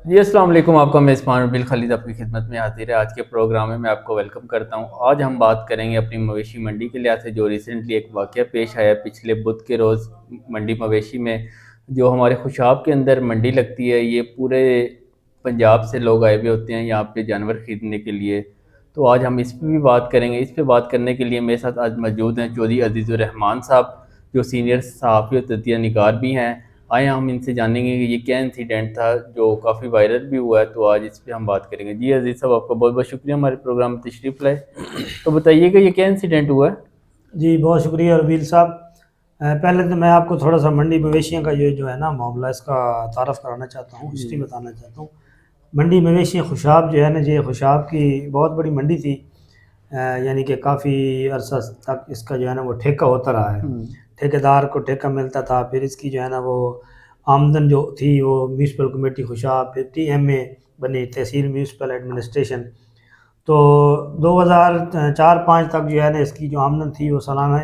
जी अस्सलाम वालेकुम। आपका मेज़बान बिल खालिद आपकी खिदमत में हाजिर है। आज के प्रोग्राम में मैं आपको वेलकम करता हूं। आज हम बात करेंगे अपनी मवेशी मंडी के लिहाज से जो रिसेंटली एक वाक़या पेश आया पिछले बुध के रोज़ मंडी मवेशी में, जो हमारे खुशाब के अंदर मंडी लगती है। ये पूरे पंजाब से लोग आए हुए होते हैं यहाँ पे जानवर ख़रीदने के लिए। तो आज हम इस पर भी बात करेंगे। इस पर बात करने के लिए मेरे साथ आज मौजूद हैं चौधरी अजीज़ुर्रहमान साहब, जो सीनियर सहाफ़ी और तज्ज़िया निगार भी हैं। आए हम इनसे जानेंगे कि ये क्या इंसिडेंट था जो काफ़ी वायरल भी हुआ है। तो आज इस पे हम बात करेंगे। जी अजीज़ साहब, आपका बहुत बहुत शुक्रिया हमारे प्रोग्राम में तशरीफ़ लाए। तो बताइए कि ये क्या इंसिडेंट हुआ है। जी बहुत शुक्रिया रबील साहब। पहले तो मैं आपको थोड़ा सा मंडी मवेशियों का ये जो है ना मामला, इसका तारफ़ कराना चाहता हूँ, हिस्ट्री बताना चाहता हूँ। मंडी मवेशी खुशाब जो है ना, ये खुशाब की बहुत बड़ी मंडी थी। यानी कि काफ़ी अरसा तक इसका जो है ना वो ठेका होता रहा है। ठेकेदार को ठेका मिलता था, फिर इसकी जो है ना वो आमदन जो थी वो म्यूनसिपल कमेटी खुशाब, फिर TMA बनी, तहसील म्यूनसिपल एडमिनिस्ट्रेशन। तो 2004-5 तक जो है ना इसकी जो आमदन थी वो सालाना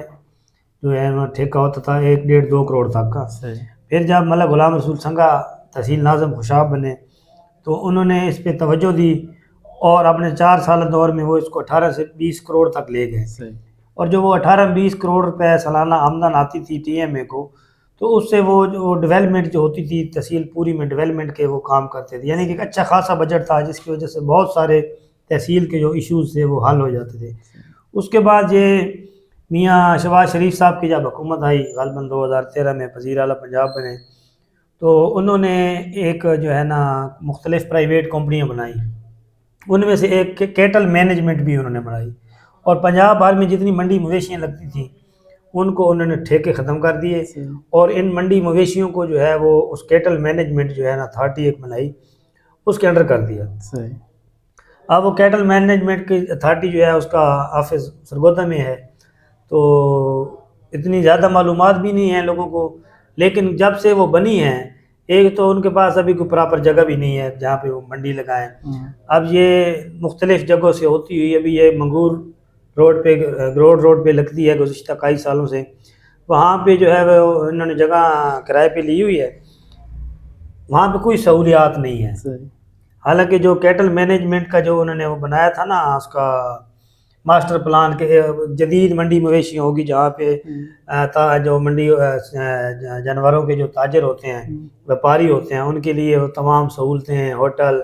जो है ना ठेका होता था 1-1.5-2 करोड़ तक का। सही। फिर जब मलक गुलाम रसूल संघा तहसील नाज़म खुशाब बने तो उन्होंने इस पे तवज्जो दी और अपने 4 साल दौर में वो इसको 18 से 20 करोड़ तक ले गए। सही। और जो वो 18-20 करोड़ रुपए सालाना आमदन आती थी TMA को, तो उससे वो जो डेवलपमेंट जो होती थी तहसील पूरी में डेवलपमेंट के वो काम करते थे। यानी कि एक अच्छा खासा बजट था जिसकी वजह से बहुत सारे तहसील के जो इश्यूज थे वो हल हो जाते थे। उसके बाद ये मियाँ शहबाज शरीफ साहब की जब हुकूमत आई ग़ालिबन 2013 में वज़ीर आला पंजाब बने, तो उन्होंने एक जो है ना मुख्तलिफ प्राइवेट कंपनियां बनाई। उनमें से एक कैटल मैनेजमेंट भी उन्होंने बनाई और पंजाब भर में जितनी मंडी मवेशियाँ लगती थी उनको उन्होंने ठेके ख़त्म कर दिए और इन मंडी मवेशियों को जो है वो उस कैटल मैनेजमेंट जो है ना अथॉरिटी एक बनाई, उसके अंडर कर दिया। सही। अब वो कैटल मैनेजमेंट की अथॉरिटी जो है उसका ऑफिस सरगोदा में है, तो इतनी ज़्यादा मालूमात भी नहीं है लोगों को। लेकिन जब से वो बनी है, एक तो उनके पास अभी कोई प्रॉपर जगह भी नहीं है जहाँ पे वो मंडी लगाएं। अब ये मुख्तलिफ जगहों से होती हुई अभी ये मंगूर रोड पे, रोड पे लगती है गुज़िश्ता कई सालों से। वहाँ पे जो है वो इन्होंने जगह किराए पे ली हुई है, वहाँ पे कोई सहूलियात नहीं है। सही। हालांकि जो कैटल मैनेजमेंट का जो उन्होंने वो बनाया था ना उसका मास्टर प्लान के, जदीद मंडी मवेशी होगी जहाँ पे जो मंडी जानवरों के जो ताजर होते हैं, व्यापारी होते हैं, उनके लिए वो तमाम सहूलतें, होटल,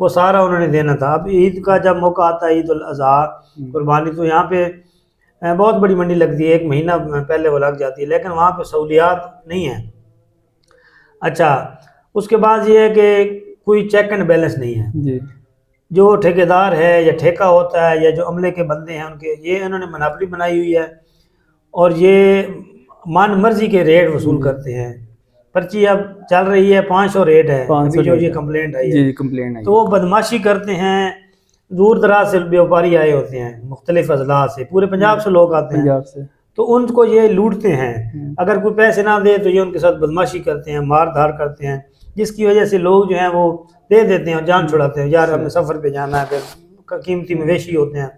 वो सारा उन्होंने देना था। अब ईद का जब मौका आता है, ईद उल अज़हा, कुर्बानी, तो यहाँ पे बहुत बड़ी मंडी लगती है, 1 महीना पहले वो लग जाती है, लेकिन वहाँ पे सहूलियात नहीं है। अच्छा, उसके बाद ये है कि कोई चेक एंड बैलेंस नहीं है। जी। जो ठेकेदार है या ठेका होता है या जो अमले के बंदे हैं उनके, ये इन्होंने मोनोपोली बनाई हुई है और ये मन मर्जी के रेट वसूल करते हैं। पर्ची अब चल रही है 500 रेट है, 500 अभी जो ये रेट है। कंप्लेंट आई है, जी कंप्लेन आई तो वो बदमाशी करते हैं। दूर दराज से व्यापारी आए होते हैं, मुख्तलिफ अजला से, पूरे पंजाब से लोग आते हैं, पंजाब से। तो उनको ये लूटते हैं। अगर कोई पैसे ना दे तो ये उनके साथ बदमाशी करते हैं, मार धाड़ करते हैं, जिसकी वजह से लोग जो हैं वो दे देते हैं और जान छुड़ाते हैं। यार हमें सफ़र पे जाना है, फिर कीमती मवेशी होते हैं।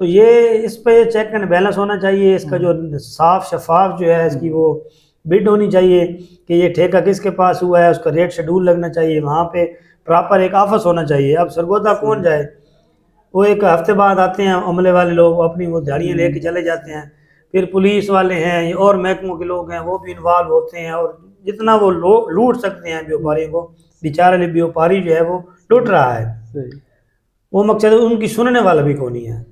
तो ये इस पे चेक एंड बैलेंस होना चाहिए। इसका जो साफ शफाफ जो है इसकी वो बिड होनी चाहिए कि ये ठेका किसके पास हुआ है, उसका रेट शेड्यूल लगना चाहिए, वहाँ पे प्रॉपर एक ऑफिस होना चाहिए। अब सरगोदा कौन जाए, वो एक हफ्ते बाद आते हैं अमले वाले लोग, अपनी वो दिहाड़ियाँ लेके चले जाते हैं। फिर पुलिस वाले हैं और महकमों के लोग हैं, वो भी इन्वॉल्व होते हैं और जितना वो लूट सकते हैं व्यापारियों को, बेचारे व्यापारी जो है वो लूट रहा है। सही। वो मकसद उनकी सुनने वाला भी कौन नहीं है।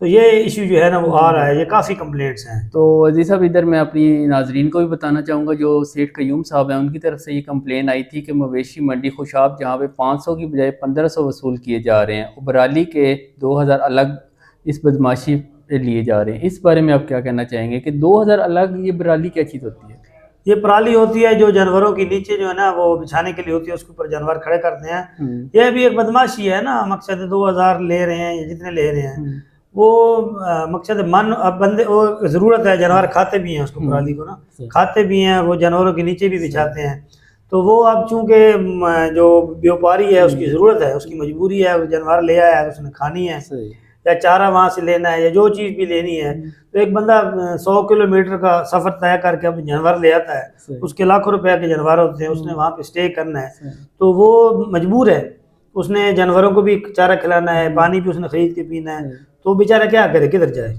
तो ये इशू जो है ना वो आ रहा है, ये काफ़ी कंप्लेंट्स हैं। तो अजीज साहब, इधर मैं अपनी नाजरीन को भी बताना चाहूँगा, जो सेठ कयूम साहब हैं उनकी तरफ से ये कंप्लेन आई थी कि मवेशी मंडी खुशाब जहाँ पे 500 की बजाय 1500 वसूल किए जा रहे हैं, उबराली के 2000 अलग इस बदमाशी पे लिए जा रहे हैं। इस बारे में आप क्या कहना चाहेंगे कि 2000 अलग ये बराली क्या चीज़ होती है। ये पराली होती है जो जानवरों के नीचे जो है ना वो बिछाने के लिए होती है, उसके ऊपर जानवर खड़े करते हैं। यह भी एक बदमाशी है ना, मकसद 2000 ले रहे हैं या जितने ले रहे हैं वो मकसद मन, अब बंदे वो ज़रूरत है, जानवर खाते भी हैं उसको, पराली को ना खाते भी हैं, वो जानवरों के नीचे भी बिछाते हैं। तो वो अब चूँकि जो व्यापारी है उसकी ज़रूरत है, उसकी मजबूरी है, वो जानवर ले आया है उसने खानी है, या चारा वहाँ से लेना है या जो चीज़ भी लेनी है, तो एक बंदा 100 किलोमीटर का सफ़र तय करके अपने जानवर ले आता है, उसके लाखों रुपए के जानवर होते हैं, उसने वहाँ पे स्टे करना है, तो वो मजबूर है, उसने जानवरों को भी चारा खिलाना है, पानी भी उसने खरीद के पीना है, तो बेचारा क्या करे, किधर जाए।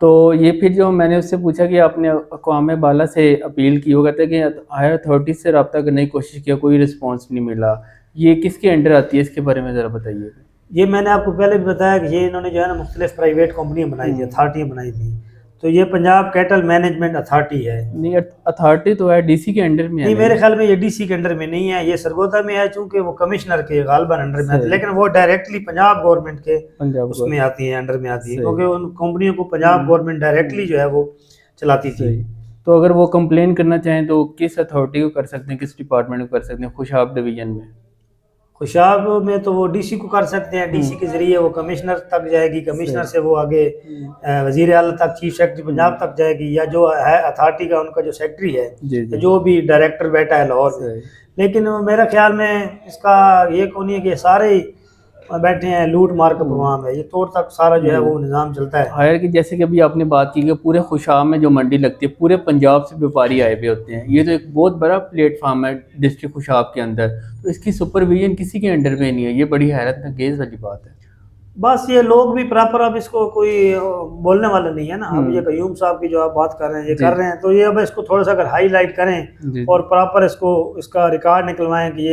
तो ये फिर जो मैंने उससे पूछा कि आपने अक़वाम बाला से अपील की, वो कहते हैं कि हायर अथॉरिटी से रब्ता करने की कोशिश किया, कोई रिस्पांस नहीं मिला, ये किसके अंडर आती है, इसके बारे में ज़रा बताइए। ये मैंने आपको पहले भी बताया कि ये इन्होंने जो है ना मुख्तलिफ प्राइवेट कंपनियां बनाई थी, अथॉरिटियाँ बनाई थी, तो ये पंजाब कैटल मैनेजमेंट अथॉरिटी है। नहीं, अथॉरिटी तो है डीसी के अंडर में है। नहीं, मेरे ख्याल में ये डीसी के अंडर में नहीं है, ये सरगोदा में है, चूंकि वो कमिश्नर के गालबन अंडर में आती है, लेकिन वो डायरेक्टली पंजाब गवर्नमेंट के उसमें आती है, अंडर में आती है, क्योंकि उन कंपनियों को पंजाब गवर्नमेंट डायरेक्टली जो है वो चलाती थी। तो अगर वो कंप्लेन करना चाहें तो किस अथॉरिटी को कर सकते हैं, किस डिपार्टमेंट को कर सकते हैं? खुशाब डिवीजन में, खुशाब में तो वो डीसी को कर सकते हैं, डीसी के जरिए वो कमिश्नर तक जाएगी, कमिश्नर से वो आगे वजीर आला तक, चीफ सेक्रेटरी पंजाब तक जाएगी, या जो है अथॉरिटी का उनका जो सेक्रेटरी है, जो भी डायरेक्टर बैठा है लाहौर में। लेकिन मेरा ख्याल में इसका ये कौन है कि सारे बैठे हैं, लूट मार का प्रोग्राम है, ये तोड़ तक सारा जो है वो निज़ाम चलता है। हायर की जैसे कि अभी आपने बात की कि पूरे खुशाब में जो मंडी लगती है, पूरे पंजाब से व्यापारी आए हुए होते हैं, ये तो एक बहुत बड़ा प्लेटफार्म है डिस्ट्रिक्ट खुशाब के अंदर, तो इसकी सुपरविजन किसी के अंडर में नहीं है, ये बड़ी हैरत अंगेज़ वाली बात है। बस ये लोग भी प्रॉपर अब इसको कोई बोलने वाला नहीं है ना। अब ये कयूम साहब की जो आप बात कर रहे हैं, ये कर रहे हैं, तो ये अब इसको थोड़ा सा अगर हाईलाइट करें और प्रॉपर इसको इसका रिकॉर्ड निकलवाएं कि ये